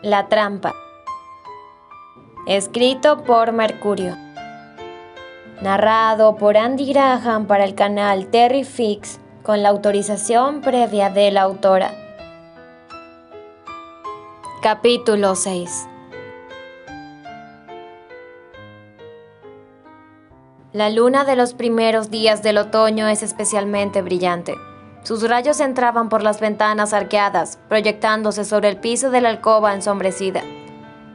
La trampa. Escrito por Mercurio. Narrado por Andy Graham para el canal Terry Fix con la autorización previa de la autora. Capítulo 6. La luna de los primeros días del otoño es especialmente brillante. Sus rayos entraban por las ventanas arqueadas, proyectándose sobre el piso de la alcoba ensombrecida.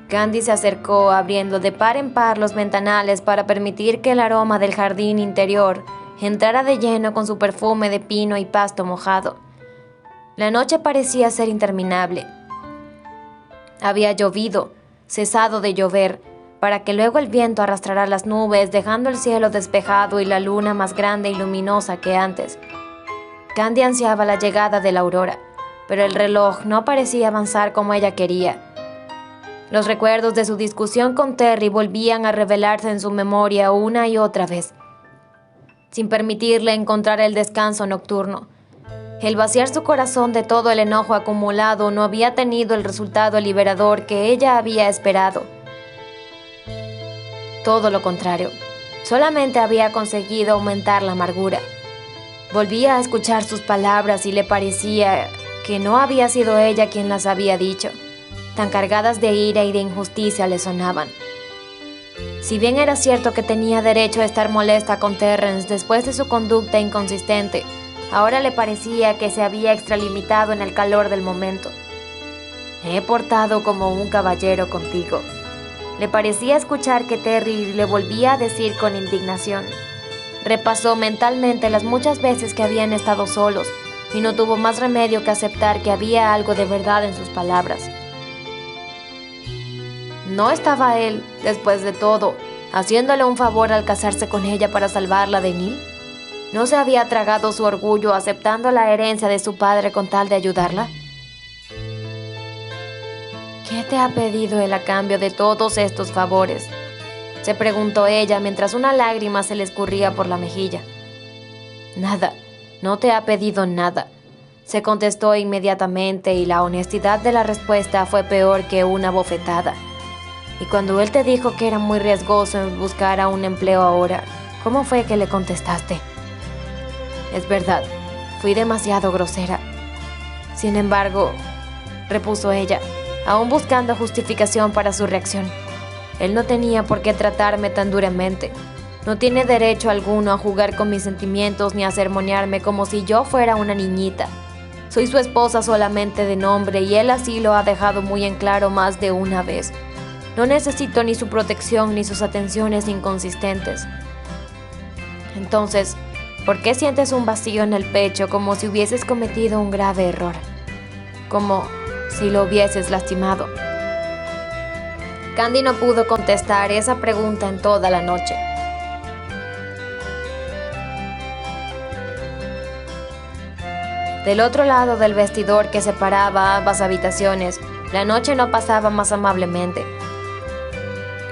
Candy se acercó, abriendo de par en par los ventanales para permitir que el aroma del jardín interior entrara de lleno con su perfume de pino y pasto mojado. La noche parecía ser interminable. Había llovido, cesado de llover, para que luego el viento arrastrara las nubes, dejando el cielo despejado y la luna más grande y luminosa que antes. Candy ansiaba la llegada de la aurora, pero el reloj no parecía avanzar como ella quería. Los recuerdos de su discusión con Terry volvían a revelarse en su memoria una y otra vez, sin permitirle encontrar el descanso nocturno. El vaciar su corazón de todo el enojo acumulado no había tenido el resultado liberador que ella había esperado. Todo lo contrario, solamente había conseguido aumentar la amargura. Volvía a escuchar sus palabras y le parecía que no había sido ella quien las había dicho. Tan cargadas de ira y de injusticia le sonaban. Si bien era cierto que tenía derecho a estar molesta con Terrence después de su conducta inconsistente, ahora le parecía que se había extralimitado en el calor del momento. Me he portado como un caballero contigo. Le parecía escuchar que Terry le volvía a decir con indignación. Repasó mentalmente las muchas veces que habían estado solos y no tuvo más remedio que aceptar que había algo de verdad en sus palabras. ¿No estaba él, después de todo, haciéndole un favor al casarse con ella para salvarla de Neil? ¿No se había tragado su orgullo aceptando la herencia de su padre con tal de ayudarla? ¿Qué te ha pedido él a cambio de todos estos favores?, se preguntó ella mientras una lágrima se le escurría por la mejilla. Nada, no te ha pedido nada, se contestó inmediatamente, y la honestidad de la respuesta fue peor que una bofetada. Y cuando él te dijo que era muy riesgoso buscar a un empleo ahora, ¿cómo fue que le contestaste? Es verdad, fui demasiado grosera. Sin embargo, repuso ella, aún buscando justificación para su reacción. Él no tenía por qué tratarme tan duramente. No tiene derecho alguno a jugar con mis sentimientos ni a sermonearme como si yo fuera una niñita. Soy su esposa solamente de nombre y él así lo ha dejado muy en claro más de una vez. No necesito ni su protección ni sus atenciones inconsistentes. Entonces, ¿por qué sientes un vacío en el pecho como si hubieses cometido un grave error? Como si lo hubieses lastimado. Candy no pudo contestar esa pregunta en toda la noche. Del otro lado del vestidor que separaba ambas habitaciones, la noche no pasaba más amablemente.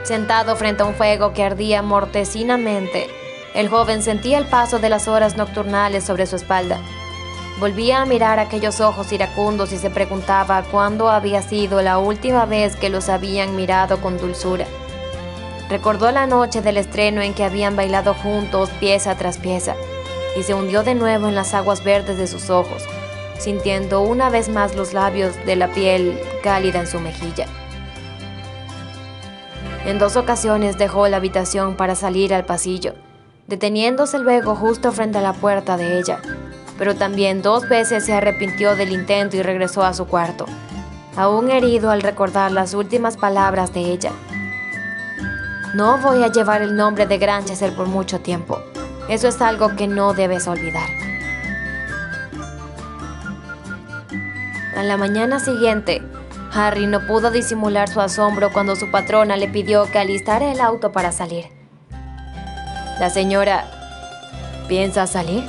Sentado frente a un fuego que ardía mortecinamente, el joven sentía el paso de las horas nocturnales sobre su espalda. Volvía a mirar aquellos ojos iracundos y se preguntaba cuándo había sido la última vez que los habían mirado con dulzura. Recordó la noche del estreno en que habían bailado juntos pieza tras pieza, y se hundió de nuevo en las aguas verdes de sus ojos, sintiendo una vez más los labios de la piel cálida en su mejilla. En 2 ocasiones dejó la habitación para salir al pasillo, deteniéndose luego justo frente a la puerta de ella. Pero también 2 veces se arrepintió del intento y regresó a su cuarto, aún herido al recordar las últimas palabras de ella. No voy a llevar el nombre de Granchester por mucho tiempo. Eso es algo que no debes olvidar. A la mañana siguiente, Harry no pudo disimular su asombro cuando su patrona le pidió que alistara el auto para salir. «¿La señora piensa salir?»,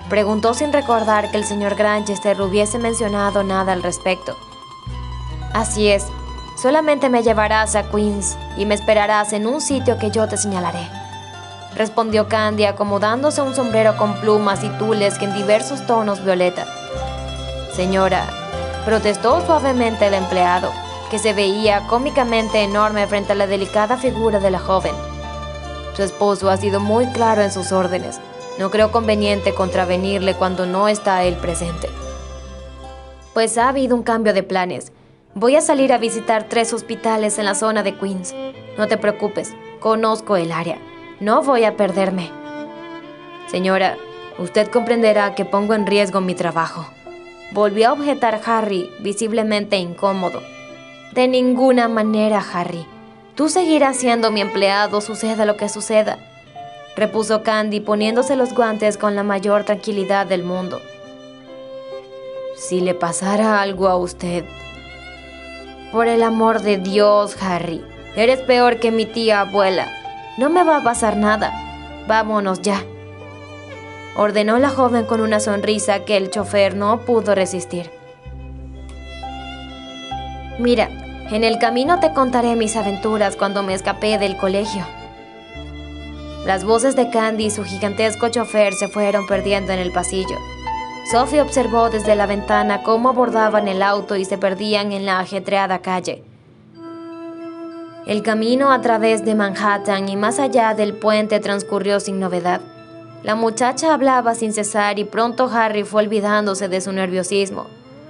preguntó sin recordar que el señor Granchester hubiese mencionado nada al respecto. «Así es, solamente me llevarás a Queens y me esperarás en un sitio que yo te señalaré», respondió Candy acomodándose un sombrero con plumas y tules en diversos tonos violeta. «Señora, protestó suavemente el empleado, que se veía cómicamente enorme frente a la delicada figura de la joven. Su esposo ha sido muy claro en sus órdenes. No creo conveniente contravenirle cuando no está él presente. Pues ha habido un cambio de planes. Voy a salir a visitar 3 hospitales en la zona de Queens. No te preocupes, conozco el área. No voy a perderme. Señora, usted comprenderá que pongo en riesgo mi trabajo. Volvió a objetar Harry, visiblemente incómodo. De ninguna manera, Harry. Tú seguirás siendo mi empleado, suceda lo que suceda, repuso Candy poniéndose los guantes con la mayor tranquilidad del mundo. Si le pasara algo a usted... Por el amor de Dios, Harry, eres peor que mi tía abuela. No me va a pasar nada. Vámonos ya, ordenó la joven con una sonrisa que el chofer no pudo resistir. Mira, en el camino te contaré mis aventuras cuando me escapé del colegio. Las voces de Candy y su gigantesco chofer se fueron perdiendo en el pasillo. Sophie observó desde la ventana cómo abordaban el auto y se perdían en la ajetreada calle. El camino a través de Manhattan y más allá del puente transcurrió sin novedad. La muchacha hablaba sin cesar y pronto Harry fue olvidándose de su nerviosismo.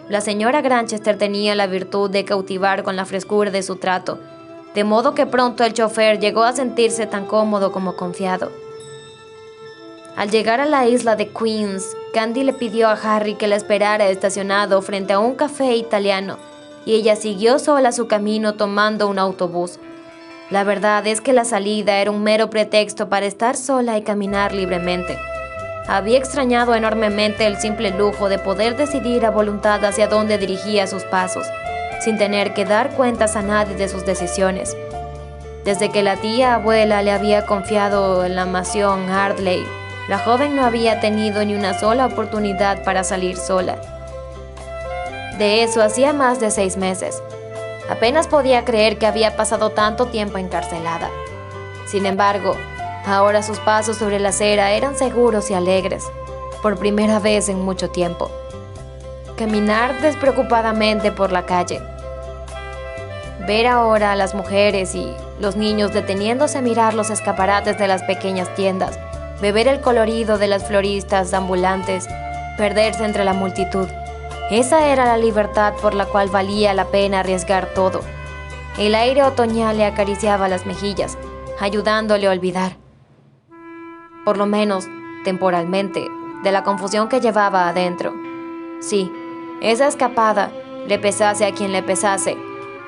La señora Granchester tenía la virtud de cautivar con la frescura de su trato, de modo que pronto el chofer llegó a sentirse tan cómodo como confiado. Al llegar a la isla de Queens, Candy le pidió a Harry que la esperara estacionado frente a un café italiano, y ella siguió sola su camino tomando un autobús. La verdad es que la salida era un mero pretexto para estar sola y caminar libremente. Había extrañado enormemente el simple lujo de poder decidir a voluntad hacia dónde dirigía sus pasos, sin tener que dar cuentas a nadie de sus decisiones. Desde que la tía abuela le había confiado la mansión Ardley, la joven no había tenido ni una sola oportunidad para salir sola. De eso hacía más de 6 meses. Apenas podía creer que había pasado tanto tiempo encarcelada. Sin embargo, ahora sus pasos sobre la acera eran seguros y alegres, por primera vez en mucho tiempo. Caminar despreocupadamente por la calle. Ver ahora a las mujeres y los niños deteniéndose a mirar los escaparates de las pequeñas tiendas, beber el colorido de las floristas ambulantes, perderse entre la multitud. Esa era la libertad por la cual valía la pena arriesgar todo. El aire otoñal le acariciaba las mejillas, ayudándole a olvidar, por lo menos temporalmente, de la confusión que llevaba adentro. Sí, esa escapada, le pesase a quien le pesase,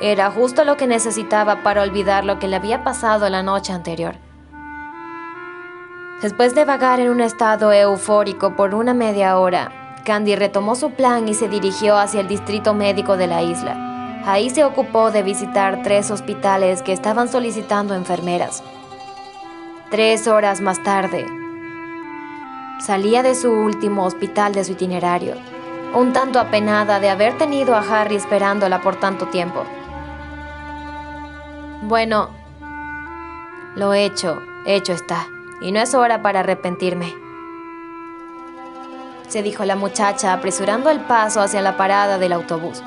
era justo lo que necesitaba para olvidar lo que le había pasado la noche anterior. Después de vagar en un estado eufórico por una media hora, Candy retomó su plan y se dirigió hacia el distrito médico de la isla. Ahí se ocupó de visitar 3 hospitales que estaban solicitando enfermeras. 3 horas más tarde, salía de su último hospital de su itinerario, un tanto apenada de haber tenido a Harry esperándola por tanto tiempo. Bueno, lo hecho está. Y no es hora para arrepentirme, se dijo la muchacha apresurando el paso hacia la parada del autobús.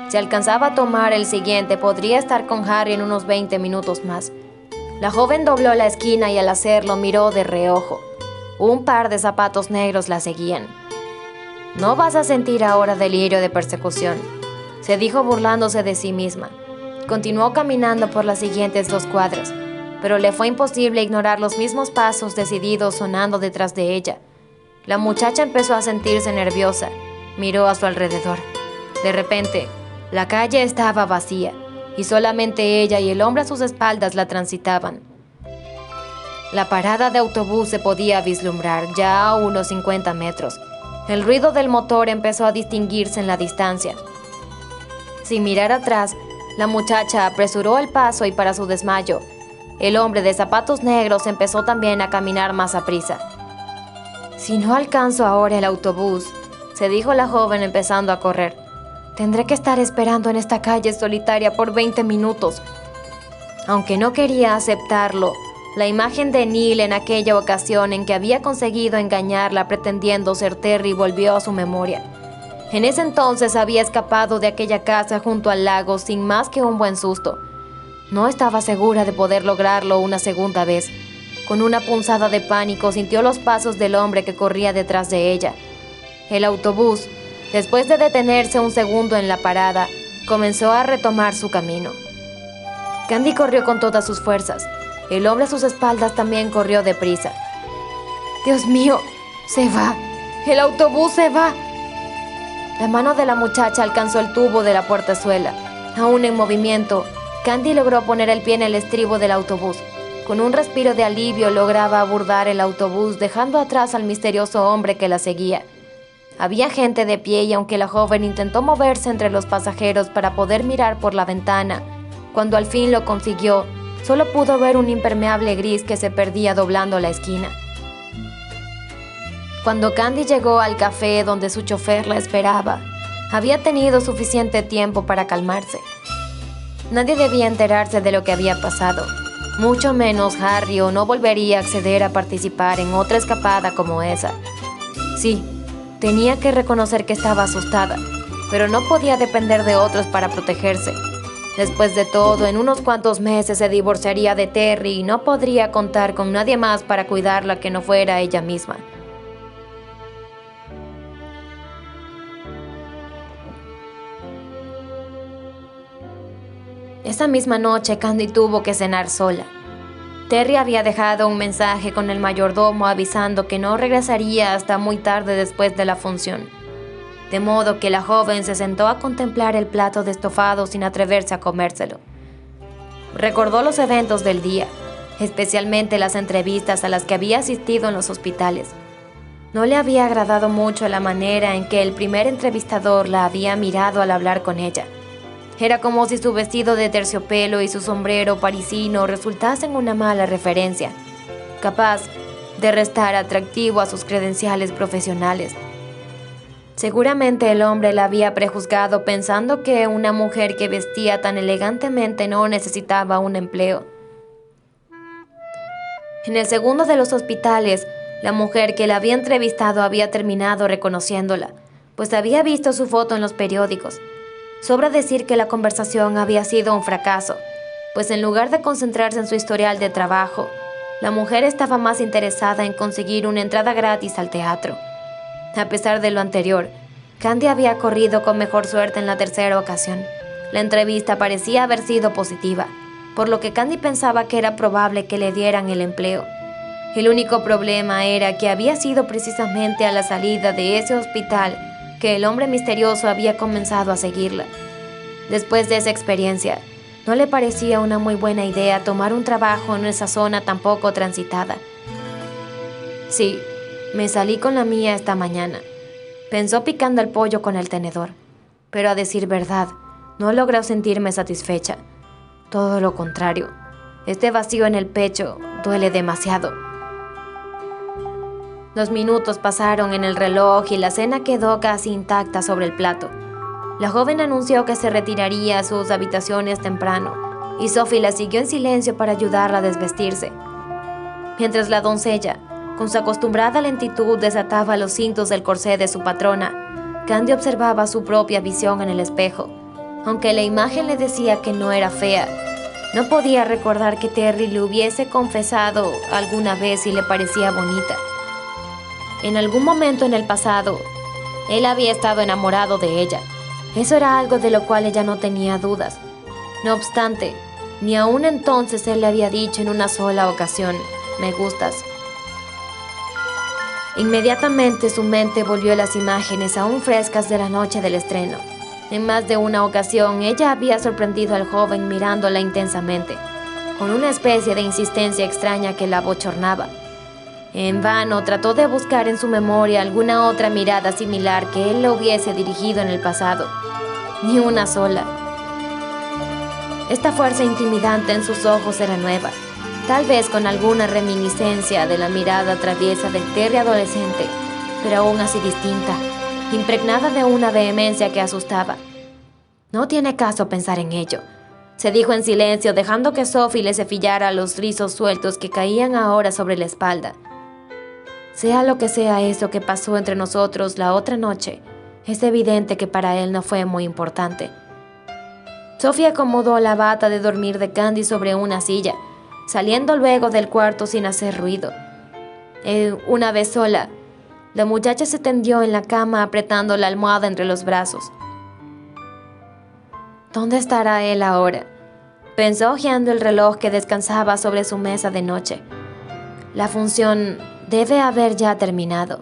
Si alcanzaba a tomar el siguiente, podría estar con Harry en unos 20 minutos más. La joven dobló la esquina y al hacerlo miró de reojo. Un par de zapatos negros la seguían. No vas a sentir ahora delirio de persecución, se dijo burlándose de sí misma. Continuó caminando por las siguientes 2 cuadras. Pero le fue imposible ignorar los mismos pasos decididos sonando detrás de ella. La muchacha empezó a sentirse nerviosa. Miró a su alrededor. De repente, la calle estaba vacía, y solamente ella y el hombre a sus espaldas la transitaban. La parada de autobús se podía vislumbrar ya a unos 50 metros. El ruido del motor empezó a distinguirse en la distancia. Sin mirar atrás, la muchacha apresuró el paso y para su desmayo, el hombre de zapatos negros empezó también a caminar más aprisa. Si no alcanzo ahora el autobús, se dijo la joven empezando a correr, tendré que estar esperando en esta calle solitaria por 20 minutos. Aunque no quería aceptarlo, la imagen de Neil en aquella ocasión en que había conseguido engañarla pretendiendo ser Terry volvió a su memoria. En ese entonces había escapado de aquella casa junto al lago sin más que un buen susto. No estaba segura de poder lograrlo una segunda vez. Con una punzada de pánico sintió los pasos del hombre que corría detrás de ella. El autobús, después de detenerse un segundo en la parada, comenzó a retomar su camino. Candy corrió con todas sus fuerzas. El hombre a sus espaldas también corrió deprisa. ¡Dios mío! ¡Se va! ¡El autobús se va! La mano de la muchacha alcanzó el tubo de la portezuela. Aún en movimiento, Candy logró poner el pie en el estribo del autobús. Con un respiro de alivio lograba abordar el autobús, dejando atrás al misterioso hombre que la seguía. Había gente de pie y aunque la joven intentó moverse entre los pasajeros para poder mirar por la ventana, cuando al fin lo consiguió, solo pudo ver un impermeable gris que se perdía doblando la esquina. Cuando Candy llegó al café donde su chofer la esperaba, había tenido suficiente tiempo para calmarse. Nadie debía enterarse de lo que había pasado, mucho menos Harry, o no volvería a acceder a participar en otra escapada como esa. Sí, tenía que reconocer que estaba asustada, pero no podía depender de otros para protegerse. Después de todo, en unos cuantos meses se divorciaría de Terry y no podría contar con nadie más para cuidarla que no fuera ella misma. Esa misma noche, Candy tuvo que cenar sola. Terry había dejado un mensaje con el mayordomo avisando que no regresaría hasta muy tarde después de la función. De modo que la joven se sentó a contemplar el plato de estofado sin atreverse a comérselo. Recordó los eventos del día, especialmente las entrevistas a las que había asistido en los hospitales. No le había agradado mucho la manera en que el primer entrevistador la había mirado al hablar con ella. Era como si su vestido de terciopelo y su sombrero parisino resultasen una mala referencia, capaz de restar atractivo a sus credenciales profesionales. Seguramente el hombre la había prejuzgado pensando que una mujer que vestía tan elegantemente no necesitaba un empleo. En el segundo de los hospitales, la mujer que la había entrevistado había terminado reconociéndola, pues había visto su foto en los periódicos. Sobra decir que la conversación había sido un fracaso, pues en lugar de concentrarse en su historial de trabajo, la mujer estaba más interesada en conseguir una entrada gratis al teatro. A pesar de lo anterior, Candy había corrido con mejor suerte en la tercera ocasión. La entrevista parecía haber sido positiva, por lo que Candy pensaba que era probable que le dieran el empleo. El único problema era que había sido precisamente a la salida de ese hospital que el hombre misterioso había comenzado a seguirla. Después de esa experiencia, no le parecía una muy buena idea tomar un trabajo en esa zona tan poco transitada. Sí, me salí con la mía esta mañana, pensó picando el pollo con el tenedor, pero a decir verdad, no logró sentirme satisfecha. Todo lo contrario, este vacío en el pecho duele demasiado. Los minutos pasaron en el reloj y la cena quedó casi intacta sobre el plato. La joven anunció que se retiraría a sus habitaciones temprano, y Sophie la siguió en silencio para ayudarla a desvestirse. Mientras la doncella, con su acostumbrada lentitud, desataba los cintos del corsé de su patrona, Candy observaba su propia visión en el espejo. Aunque la imagen le decía que no era fea, no podía recordar que Terry le hubiese confesado alguna vez si le parecía bonita. En algún momento en el pasado, él había estado enamorado de ella. Eso era algo de lo cual ella no tenía dudas. No obstante, ni aún entonces él le había dicho en una sola ocasión, «Me gustas». Inmediatamente su mente volvió a las imágenes aún frescas de la noche del estreno. En más de una ocasión, ella había sorprendido al joven mirándola intensamente, con una especie de insistencia extraña que la abochornaba. En vano trató de buscar en su memoria alguna otra mirada similar que él le hubiese dirigido en el pasado. Ni una sola. Esta fuerza intimidante en sus ojos era nueva, tal vez con alguna reminiscencia de la mirada traviesa del Terry adolescente, pero aún así distinta, impregnada de una vehemencia que asustaba. No tiene caso pensar en ello, se dijo en silencio, dejando que Sophie le cepillara los rizos sueltos que caían ahora sobre la espalda. Sea lo que sea eso que pasó entre nosotros la otra noche, Es evidente que para él no fue muy importante. Sophie acomodó la bata de dormir de Candy sobre una silla, saliendo luego del cuarto sin hacer ruido. Una vez sola, la muchacha se tendió en la cama apretando la almohada entre los brazos. ¿Dónde estará él ahora?, pensó hojeando el reloj que descansaba sobre su mesa de noche. La función debe haber ya terminado.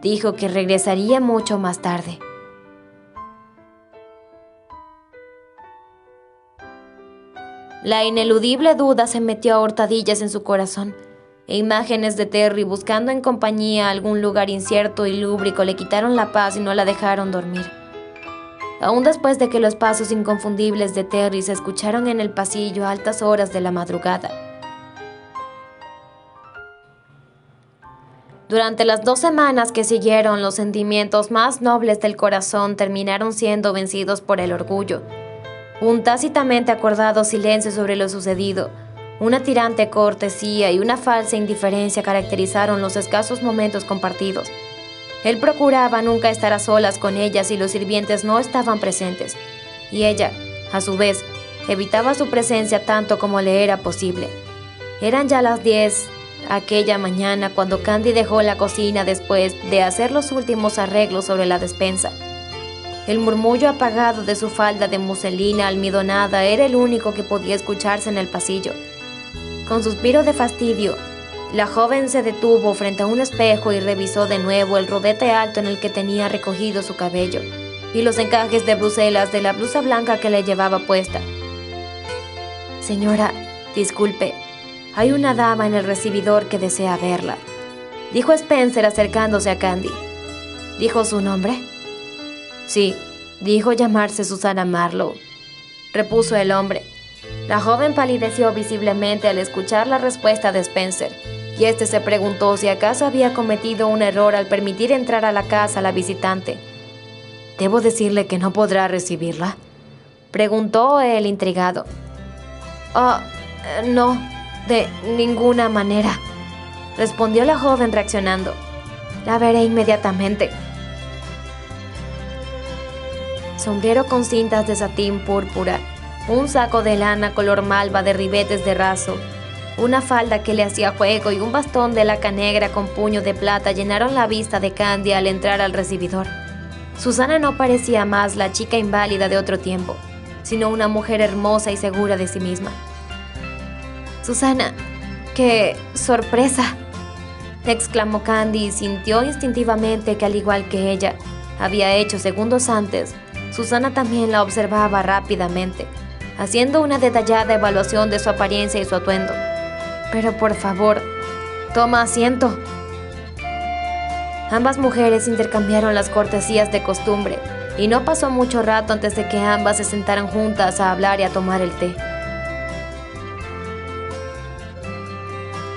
Dijo que regresaría mucho más tarde. La ineludible duda se metió a hurtadillas en su corazón, e imágenes de Terry buscando en compañía algún lugar incierto y lúbrico le quitaron la paz y no la dejaron dormir. Aún después de que los pasos inconfundibles de Terry se escucharon en el pasillo a altas horas de la madrugada. Durante las 2 semanas que siguieron, los sentimientos más nobles del corazón terminaron siendo vencidos por el orgullo. Un tácitamente acordado silencio sobre lo sucedido, una tirante cortesía y una falsa indiferencia caracterizaron los escasos momentos compartidos. Él procuraba nunca estar a solas con ella si los sirvientes no estaban presentes, y ella, a su vez, evitaba su presencia tanto como le era posible. Eran ya las 10 aquella mañana cuando Candy dejó la cocina después de hacer los últimos arreglos sobre la despensa. El murmullo apagado de su falda de muselina almidonada era el único que podía escucharse en el pasillo. Con suspiro de fastidio, la joven se detuvo frente a un espejo y revisó de nuevo el rodete alto en el que tenía recogido su cabello y los encajes de Bruselas de la blusa blanca que le llevaba puesta. «Señora, disculpe, hay una dama en el recibidor que desea verla», dijo Spencer acercándose a Candy. «¿Dijo su nombre?» «Sí, dijo llamarse Susana Marlowe», repuso el hombre. La joven palideció visiblemente al escuchar la respuesta de Spencer, y este se preguntó si acaso había cometido un error al permitir entrar a la casa a la visitante. «¿Debo decirle que no podrá recibirla?», preguntó el intrigado. «Oh, no, de ninguna manera», respondió la joven reaccionando. «La veré inmediatamente». Sombrero con cintas de satín púrpura, un saco de lana color malva de ribetes de raso, una falda que le hacía juego y un bastón de laca negra con puño de plata llenaron la vista de Candy al entrar al recibidor. Susana no parecía más la chica inválida de otro tiempo, sino una mujer hermosa y segura de sí misma. «Susana, qué sorpresa», exclamó Candy y sintió instintivamente que al igual que ella había hecho segundos antes, Susana también la observaba rápidamente, haciendo una detallada evaluación de su apariencia y su atuendo. «Pero por favor, toma asiento». Ambas mujeres intercambiaron las cortesías de costumbre, y no pasó mucho rato antes de que ambas se sentaran juntas a hablar y a tomar el té.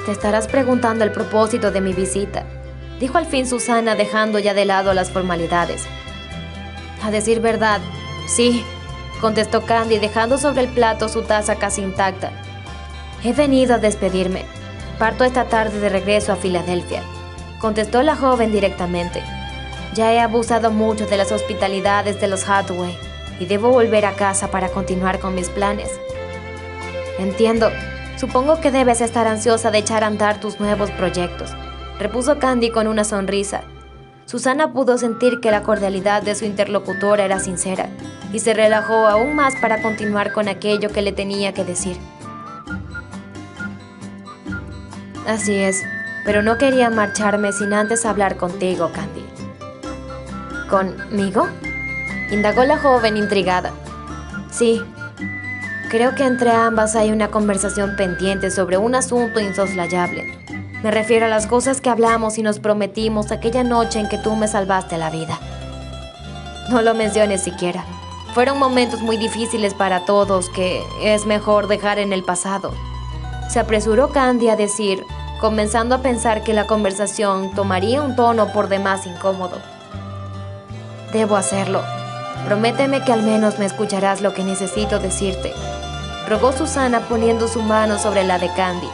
«Te estarás preguntando el propósito de mi visita», dijo al fin Susana, dejando ya de lado las formalidades. «A decir verdad, sí», contestó Candy, dejando sobre el plato su taza casi intacta. «He venido a despedirme. Parto esta tarde de regreso a Filadelfia», contestó la joven directamente. «Ya he abusado mucho de las hospitalidades de los Hathaway y debo volver a casa para continuar con mis planes». «Entiendo. Supongo que debes estar ansiosa de echar a andar tus nuevos proyectos», repuso Candy con una sonrisa. Susana pudo sentir que la cordialidad de su interlocutora era sincera y se relajó aún más para continuar con aquello que le tenía que decir. «Así es, pero no quería marcharme sin antes hablar contigo, Candy». «¿Conmigo?», indagó la joven intrigada. «Sí, creo que entre ambas hay una conversación pendiente sobre un asunto insoslayable. Me refiero a las cosas que hablamos y nos prometimos aquella noche en que tú me salvaste la vida». «No lo menciones siquiera. Fueron momentos muy difíciles para todos que es mejor dejar en el pasado», se apresuró Candy a decir, comenzando a pensar que la conversación tomaría un tono por demás incómodo. «Debo hacerlo. Prométeme que al menos me escucharás lo que necesito decirte», rogó Susana poniendo su mano sobre la de Candy,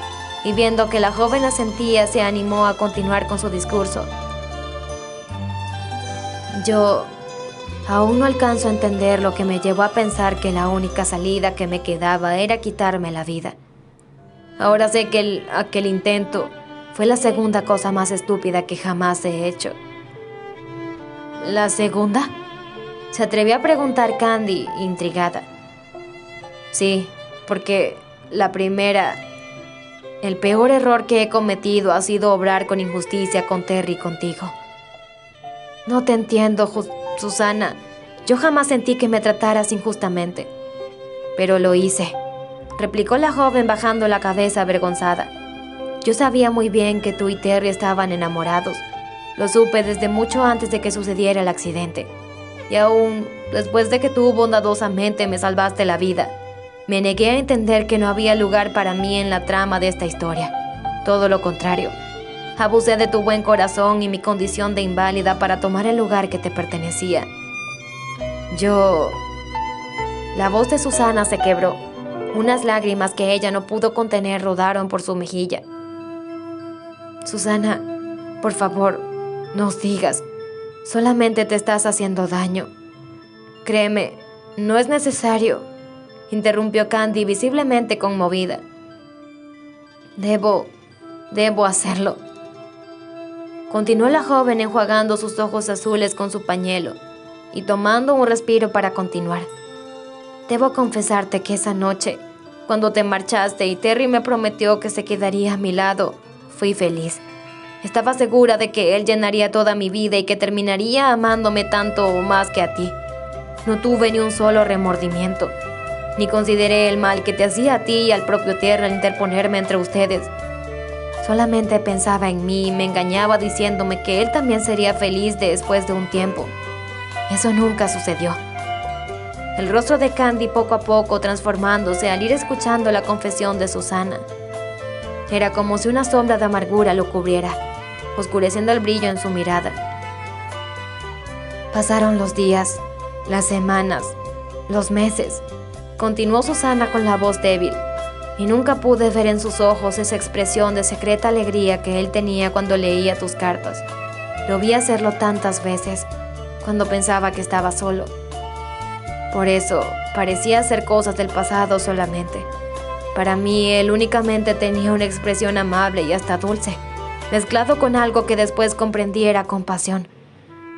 y viendo que la joven asentía se animó a continuar con su discurso. «Yo Aún no alcanzo a entender lo que me llevó a pensar que la única salida que me quedaba era quitarme la vida. Ahora sé que aquel intento fue la segunda cosa más estúpida que jamás he hecho. ¿La segunda?, se atrevió a preguntar Candy, intrigada. Sí, porque la primera... El peor error que he cometido ha sido obrar con injusticia con Terry y contigo. No te entiendo, Susana. Yo jamás sentí que me trataras injustamente. Pero lo hice, replicó la joven bajando la cabeza avergonzada. Yo sabía muy bien que tú y Terry estaban enamorados. Lo supe desde mucho antes de que sucediera el accidente. Y aún después de que tú bondadosamente me salvaste la vida, me negué a entender que no había lugar para mí en la trama de esta historia. Todo lo contrario. Abusé de tu buen corazón y mi condición de inválida para tomar el lugar que te pertenecía. La voz de Susana se quebró. Unas lágrimas que ella no pudo contener rodaron por su mejilla. Susana, por favor, no sigas. Solamente te estás haciendo daño. Créeme, no es necesario, interrumpió Candy visiblemente conmovida. Debo hacerlo. Continuó la joven enjuagando sus ojos azules con su pañuelo y tomando un respiro para continuar. Debo confesarte que esa noche, cuando te marchaste y Terry me prometió que se quedaría a mi lado, fui feliz. Estaba segura de que él llenaría toda mi vida y que terminaría amándome tanto o más que a ti. No tuve ni un solo remordimiento, ni consideré el mal que te hacía a ti y al propio Terry al interponerme entre ustedes. Solamente pensaba en mí y me engañaba diciéndome que él también sería feliz después de un tiempo. Eso nunca sucedió. El rostro de Candy poco a poco transformándose al ir escuchando la confesión de Susana. Era como si una sombra de amargura lo cubriera, oscureciendo el brillo en su mirada. Pasaron los días, las semanas, los meses. Continuó Susana con la voz débil, y nunca pude ver en sus ojos esa expresión de secreta alegría que él tenía cuando leía tus cartas. Lo vi hacerlo tantas veces, cuando pensaba que estaba solo. Por eso, parecía hacer cosas del pasado solamente. Para mí, él únicamente tenía una expresión amable y hasta dulce, mezclado con algo que después comprendí era compasión.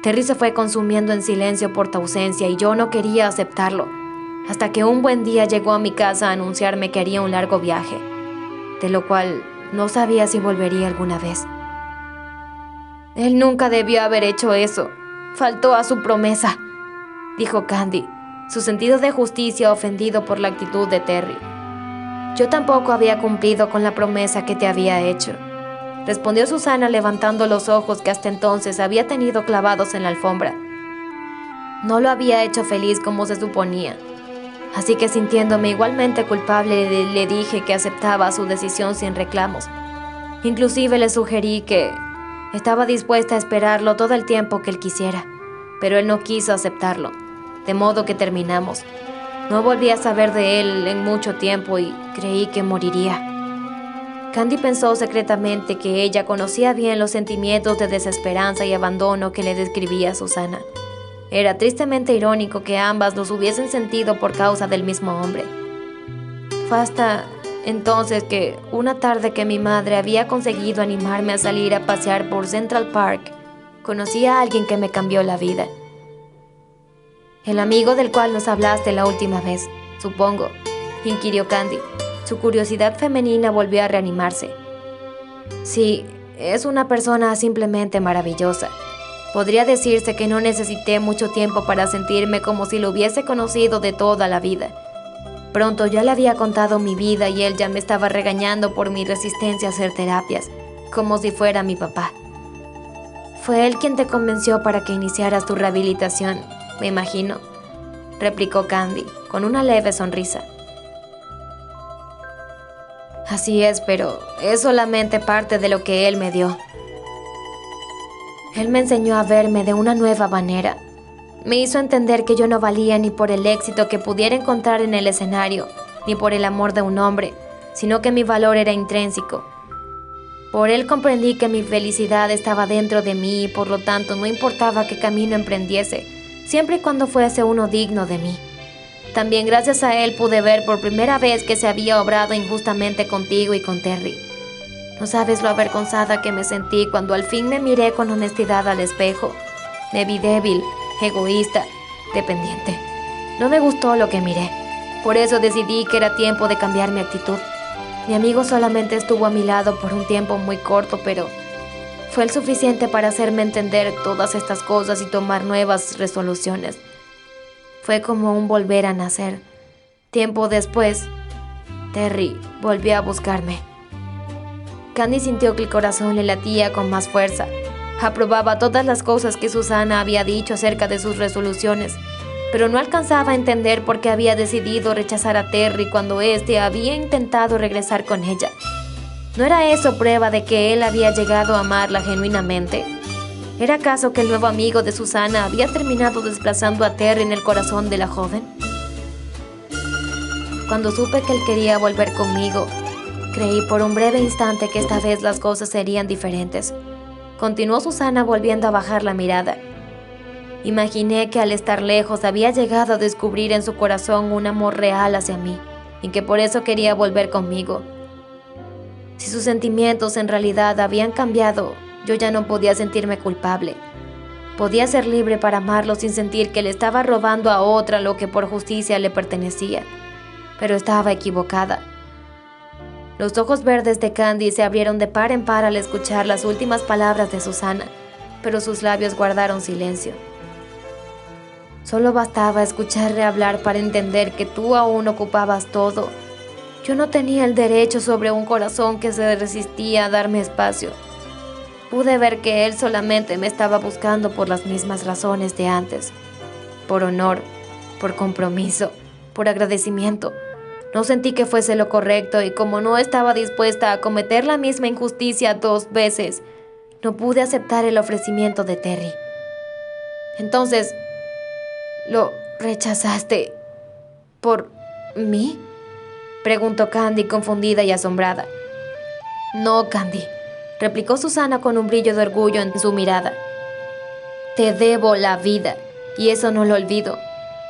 Terry se fue consumiendo en silencio por tu ausencia y yo no quería aceptarlo, hasta que un buen día llegó a mi casa a anunciarme que haría un largo viaje, de lo cual no sabía si volvería alguna vez. Él nunca debió haber hecho eso. Faltó a su promesa, dijo Candy, su sentido de justicia ofendido por la actitud de Terry. Yo tampoco había cumplido con la promesa que te había hecho, respondió Susana levantando los ojos que hasta entonces había tenido clavados en la alfombra. No lo había hecho feliz como se suponía, así que sintiéndome igualmente culpable le dije que aceptaba su decisión sin reclamos. Inclusive le sugerí que estaba dispuesta a esperarlo todo el tiempo que él quisiera, pero él no quiso aceptarlo, de modo que terminamos. No volví a saber de él en mucho tiempo y creí que moriría. Candy pensó secretamente que ella conocía bien los sentimientos de desesperanza y abandono que le describía Susana. Era tristemente irónico que ambas los hubiesen sentido por causa del mismo hombre. Fue hasta entonces que, una tarde que mi madre había conseguido animarme a salir a pasear por Central Park, conocí a alguien que me cambió la vida. El amigo del cual nos hablaste la última vez, supongo, inquirió Candy. Su curiosidad femenina volvió a reanimarse. Sí, es una persona simplemente maravillosa. Podría decirse que no necesité mucho tiempo para sentirme como si lo hubiese conocido de toda la vida. Pronto ya le había contado mi vida y él ya me estaba regañando por mi resistencia a hacer terapias, como si fuera mi papá. Fue él quien te convenció para que iniciaras tu rehabilitación, me imagino, replicó Candy, con una leve sonrisa. Así es, pero es solamente parte de lo que él me dio. Él me enseñó a verme de una nueva manera. Me hizo entender que yo no valía ni por el éxito que pudiera encontrar en el escenario, ni por el amor de un hombre, sino que mi valor era intrínseco. Por él comprendí que mi felicidad estaba dentro de mí y por lo tanto no importaba qué camino emprendiese, siempre y cuando fuese uno digno de mí. También gracias a él pude ver por primera vez que se había obrado injustamente contigo y con Terry. No sabes lo avergonzada que me sentí cuando al fin me miré con honestidad al espejo. Me vi débil, egoísta, dependiente. No me gustó lo que miré. Por eso decidí que era tiempo de cambiar mi actitud. Mi amigo solamente estuvo a mi lado por un tiempo muy corto, pero fue el suficiente para hacerme entender todas estas cosas y tomar nuevas resoluciones. Fue como un volver a nacer. Tiempo después, Terry volvió a buscarme. Candy sintió que el corazón le latía con más fuerza. Aprobaba todas las cosas que Susana había dicho acerca de sus resoluciones, pero no alcanzaba a entender por qué había decidido rechazar a Terry cuando éste había intentado regresar con ella. ¿No era eso prueba de que él había llegado a amarla genuinamente? ¿Era acaso que el nuevo amigo de Susana había terminado desplazando a Terry en el corazón de la joven? Cuando supe que él quería volver conmigo, creí por un breve instante que esta vez las cosas serían diferentes. Continuó Susana volviendo a bajar la mirada. Imaginé que al estar lejos había llegado a descubrir en su corazón un amor real hacia mí y que por eso quería volver conmigo. Si sus sentimientos en realidad habían cambiado, yo ya no podía sentirme culpable. Podía ser libre para amarlo sin sentir que le estaba robando a otra lo que por justicia le pertenecía. Pero estaba equivocada. Los ojos verdes de Candy se abrieron de par en par al escuchar las últimas palabras de Susana, pero sus labios guardaron silencio. Solo bastaba escucharle hablar para entender que tú aún ocupabas todo. Yo no tenía el derecho sobre un corazón que se resistía a darme espacio. Pude ver que él solamente me estaba buscando por las mismas razones de antes. Por honor, por compromiso, por agradecimiento. No sentí que fuese lo correcto y como no estaba dispuesta a cometer la misma injusticia 2 veces, no pude aceptar el ofrecimiento de Terry. Entonces, ¿lo rechazaste por mí?, preguntó Candy confundida y asombrada. No, Candy, replicó Susana con un brillo de orgullo en su mirada. Te debo la vida, y eso no lo olvido,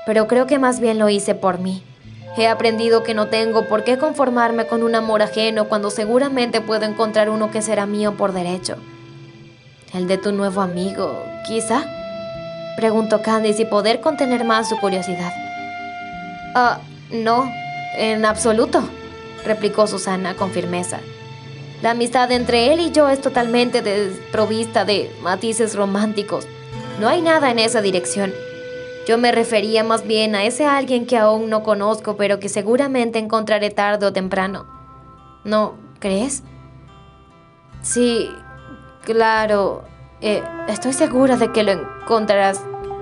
pero creo que más bien lo hice por mí. He aprendido que no tengo por qué conformarme con un amor ajeno cuando seguramente puedo encontrar uno que será mío por derecho. ¿El de tu nuevo amigo, quizá?, preguntó Candy sin poder contener más su curiosidad. No, en absoluto, replicó Susana con firmeza. La amistad entre él y yo es totalmente desprovista de matices románticos. No hay nada en esa dirección. Yo me refería más bien a ese alguien que aún no conozco, pero que seguramente encontraré tarde o temprano. ¿No crees? Sí, claro. Estoy segura de que lo encontrarás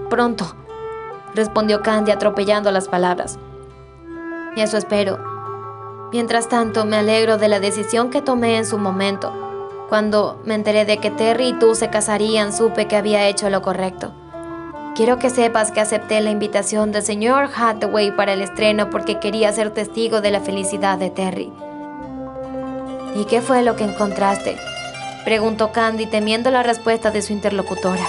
pronto, respondió Candy atropellando las palabras. Eso espero. Mientras tanto, me alegro de la decisión que tomé en su momento. Cuando me enteré de que Terry y tú se casarían, supe que había hecho lo correcto. Quiero que sepas que acepté la invitación del señor Hathaway para el estreno porque quería ser testigo de la felicidad de Terry. ¿Y qué fue lo que encontraste?, preguntó Candy temiendo la respuesta de su interlocutora.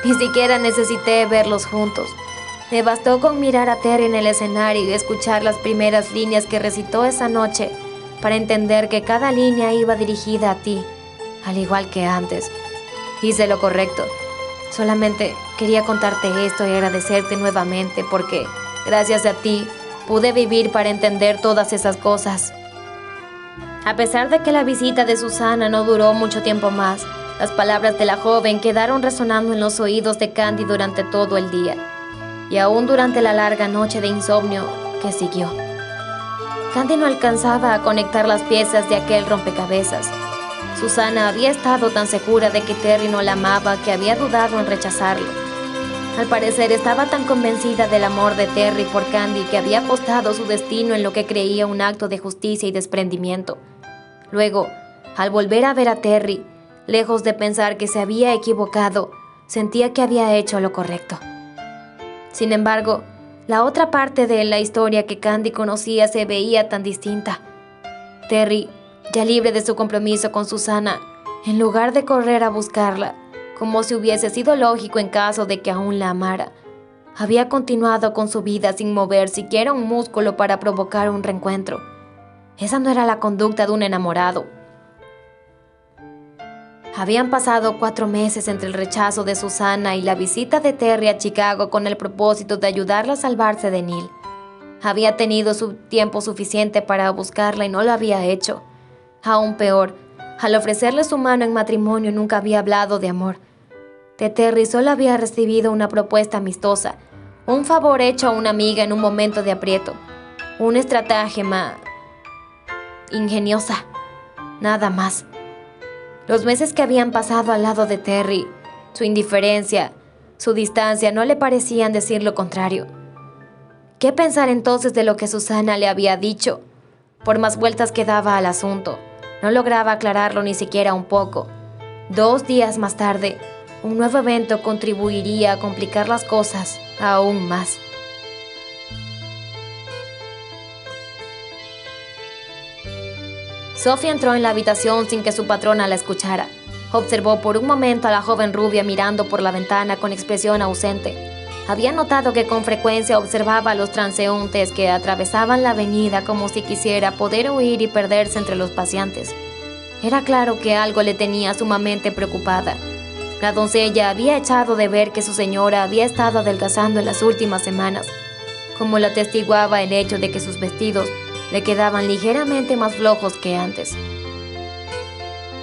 Ni siquiera necesité verlos juntos. Me bastó con mirar a Terry en el escenario y escuchar las primeras líneas que recitó esa noche para entender que cada línea iba dirigida a ti, al igual que antes. Hice lo correcto. Solamente quería contarte esto y agradecerte nuevamente porque, gracias a ti, pude vivir para entender todas esas cosas. A pesar de que la visita de Susana no duró mucho tiempo más, las palabras de la joven quedaron resonando en los oídos de Candy durante todo el día, y aún durante la larga noche de insomnio que siguió. Candy no alcanzaba a conectar las piezas de aquel rompecabezas. Susana había estado tan segura de que Terry no la amaba que había dudado en rechazarlo. Al parecer estaba tan convencida del amor de Terry por Candy que había apostado su destino en lo que creía un acto de justicia y desprendimiento. Luego, al volver a ver a Terry, lejos de pensar que se había equivocado, sentía que había hecho lo correcto. Sin embargo, la otra parte de la historia que Candy conocía se veía tan distinta. Terry, ya libre de su compromiso con Susana, en lugar de correr a buscarla, como si hubiese sido lógico en caso de que aún la amara. Había continuado con su vida sin mover siquiera un músculo para provocar un reencuentro. Esa no era la conducta de un enamorado. Habían pasado 4 meses entre el rechazo de Susana y la visita de Terry a Chicago con el propósito de ayudarla a salvarse de Neil. Había tenido su tiempo suficiente para buscarla y no lo había hecho. Aún peor, al ofrecerle su mano en matrimonio nunca había hablado de amor. De Terry solo había recibido una propuesta amistosa, un favor hecho a una amiga en un momento de aprieto, una estratagema ingeniosa, nada más. Los meses que habían pasado al lado de Terry, su indiferencia, su distancia, no le parecían decir lo contrario. ¿Qué pensar entonces de lo que Susana le había dicho? Por más vueltas que daba al asunto, no lograba aclararlo ni siquiera un poco. 2 días más tarde, un nuevo evento contribuiría a complicar las cosas aún más. Sophie entró en la habitación sin que su patrona la escuchara. Observó por un momento a la joven rubia mirando por la ventana con expresión ausente. Había notado que con frecuencia observaba a los transeúntes que atravesaban la avenida como si quisiera poder huir y perderse entre los paseantes. Era claro que algo le tenía sumamente preocupada. La doncella había echado de ver que su señora había estado adelgazando en las últimas semanas, como lo atestiguaba el hecho de que sus vestidos le quedaban ligeramente más flojos que antes.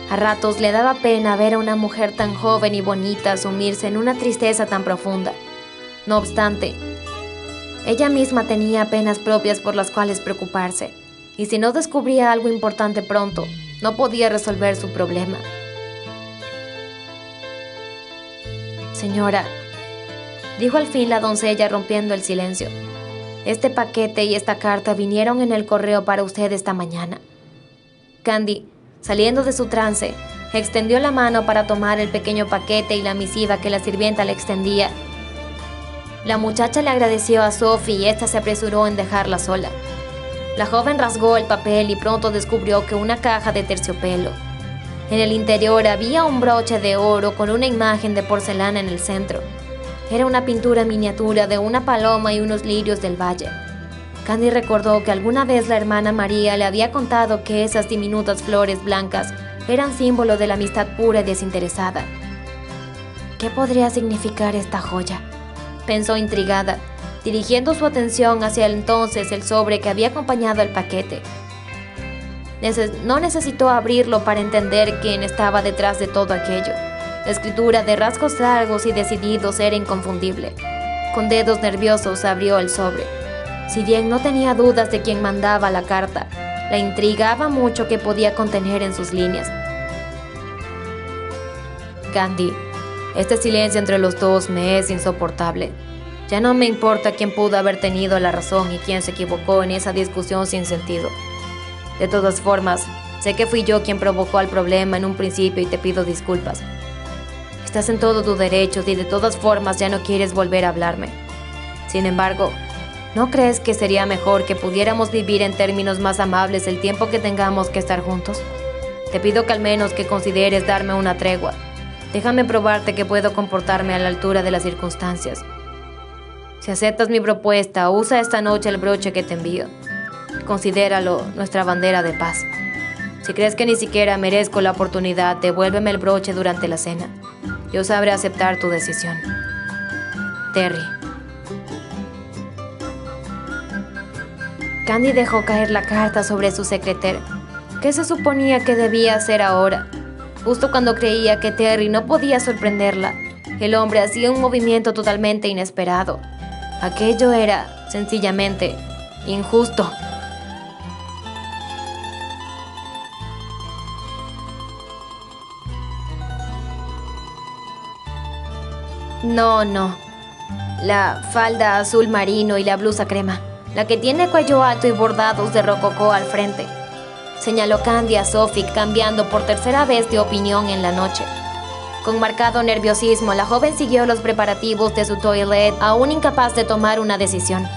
A ratos le daba pena ver a una mujer tan joven y bonita sumirse en una tristeza tan profunda. No obstante, ella misma tenía penas propias por las cuales preocuparse, y si no descubría algo importante pronto, no podía resolver su problema. «Señora», dijo al fin la doncella rompiendo el silencio, «este paquete y esta carta vinieron en el correo para usted esta mañana». Candy, saliendo de su trance, extendió la mano para tomar el pequeño paquete y la misiva que la sirvienta le extendía. La muchacha le agradeció a Sophie y ésta se apresuró en dejarla sola. La joven rasgó el papel y pronto descubrió que una caja de terciopelo. En el interior había un broche de oro con una imagen de porcelana en el centro. Era una pintura miniatura de una paloma y unos lirios del valle. Candy recordó que alguna vez la hermana María le había contado que esas diminutas flores blancas eran símbolo de la amistad pura y desinteresada. ¿Qué podría significar esta joya?, pensó intrigada, dirigiendo su atención hacia entonces el sobre que había acompañado el paquete. No necesitó abrirlo para entender quién estaba detrás de todo aquello. La escritura de rasgos largos y decididos era inconfundible. Con dedos nerviosos abrió el sobre. Si bien no tenía dudas de quién mandaba la carta, la intrigaba mucho que podía contener en sus líneas. «Candy, este silencio entre los dos me es insoportable. Ya no me importa quién pudo haber tenido la razón y quién se equivocó en esa discusión sin sentido. De todas formas, sé que fui yo quien provocó el problema en un principio y te pido disculpas. Estás en todo tu derecho y de todas formas ya no quieres volver a hablarme. Sin embargo, ¿no crees que sería mejor que pudiéramos vivir en términos más amables el tiempo que tengamos que estar juntos? Te pido que al menos que consideres darme una tregua. Déjame probarte que puedo comportarme a la altura de las circunstancias. Si aceptas mi propuesta, usa esta noche el broche que te envío. Considéralo nuestra bandera de paz. Si crees que ni siquiera merezco la oportunidad, devuélveme el broche durante la cena. Yo sabré aceptar tu decisión. Terry». Candy dejó caer la carta sobre su secretera. ¿Qué se suponía que debía hacer ahora? Justo cuando creía que Terry no podía sorprenderla, el hombre hacía un movimiento totalmente inesperado. Aquello era, sencillamente, injusto. No. La falda azul marino y la blusa crema, la que tiene cuello alto y bordados de rococó al frente, señaló Candy a Sophie, cambiando por tercera vez de opinión en la noche. Con marcado nerviosismo, la joven siguió los preparativos de su toilette, aún incapaz de tomar una decisión.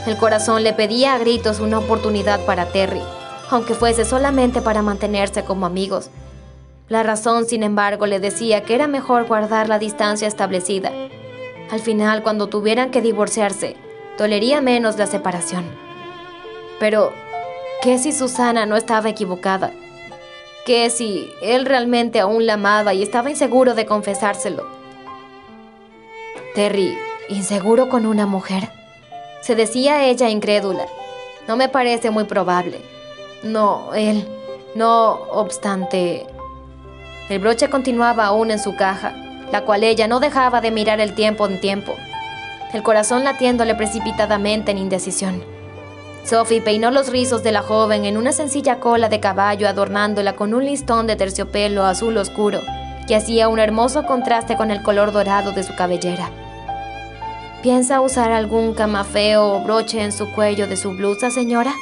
El corazón le pedía a gritos una oportunidad para Terry, aunque fuese solamente para mantenerse como amigos. La razón, sin embargo, le decía que era mejor guardar la distancia establecida. Al final, cuando tuvieran que divorciarse, dolería menos la separación. Pero, ¿qué si Susana no estaba equivocada? ¿Qué si él realmente aún la amaba y estaba inseguro de confesárselo? Terry, ¿inseguro con una mujer? Se decía ella incrédula. No me parece muy probable. No, él. No obstante... El broche continuaba aún en su caja, la cual ella no dejaba de mirar el tiempo en tiempo, el corazón latiéndole precipitadamente en indecisión. Sophie peinó los rizos de la joven en una sencilla cola de caballo, adornándola con un listón de terciopelo azul oscuro, que hacía un hermoso contraste con el color dorado de su cabellera. ¿Piensa usar algún camafeo o broche en su cuello de su blusa, señora?,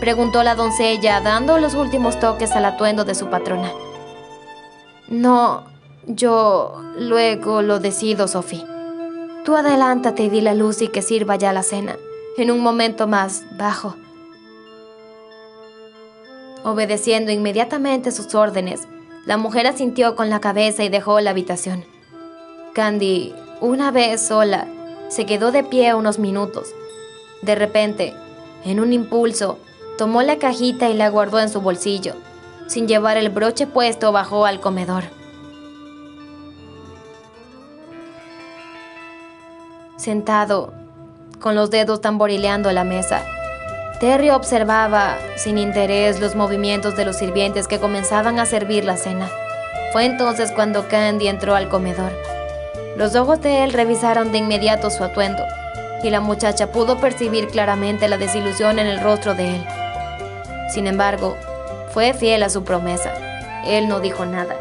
preguntó la doncella, dando los últimos toques al atuendo de su patrona. No, yo luego lo decido, Sophie. Tú adelántate y dile a Lucy que sirva ya la cena, en un momento más bajo. Obedeciendo inmediatamente sus órdenes, la mujer asintió con la cabeza y dejó la habitación. Candy, una vez sola, se quedó de pie unos minutos. De repente, en un impulso, tomó la cajita y la guardó en su bolsillo. Sin llevar el broche puesto, bajó al comedor. Sentado, con los dedos tamborileando la mesa, Terry observaba sin interés los movimientos de los sirvientes que comenzaban a servir la cena. Fue entonces cuando Candy entró al comedor. Los ojos de él revisaron de inmediato su atuendo, y la muchacha pudo percibir claramente la desilusión en el rostro de él. Sin embargo, fue fiel a su promesa. Él no dijo nada.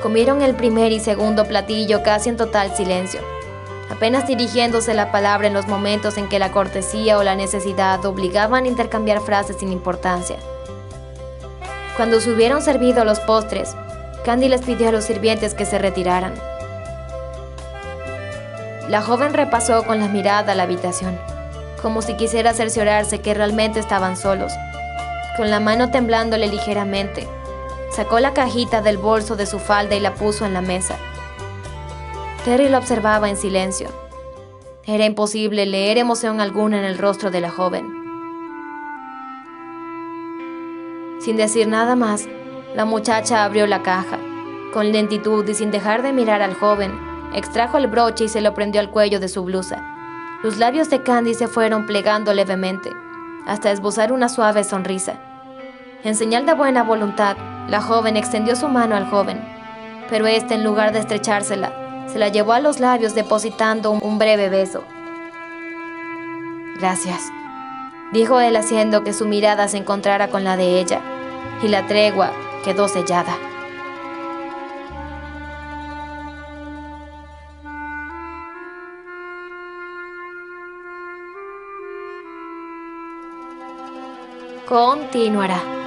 Comieron el primer y segundo platillo casi en total silencio, apenas dirigiéndose la palabra en los momentos en que la cortesía o la necesidad obligaban a intercambiar frases sin importancia. Cuando se hubieron servido los postres, Candy les pidió a los sirvientes que se retiraran. La joven repasó con la mirada la habitación, como si quisiera cerciorarse que realmente estaban solos. Con la mano temblándole ligeramente, sacó la cajita del bolso de su falda y la puso en la mesa. Terry lo observaba en silencio. Era imposible leer emoción alguna en el rostro de la joven. Sin decir nada más, la muchacha abrió la caja. Con lentitud y sin dejar de mirar al joven, extrajo el broche y se lo prendió al cuello de su blusa. Los labios de Candy se fueron plegando levemente, hasta esbozar una suave sonrisa. En señal de buena voluntad, la joven extendió su mano al joven, pero éste, en lugar de estrechársela, se la llevó a los labios, depositando un breve beso. «Gracias», dijo él, haciendo que su mirada se encontrara con la de ella, y la tregua quedó sellada. Continuará.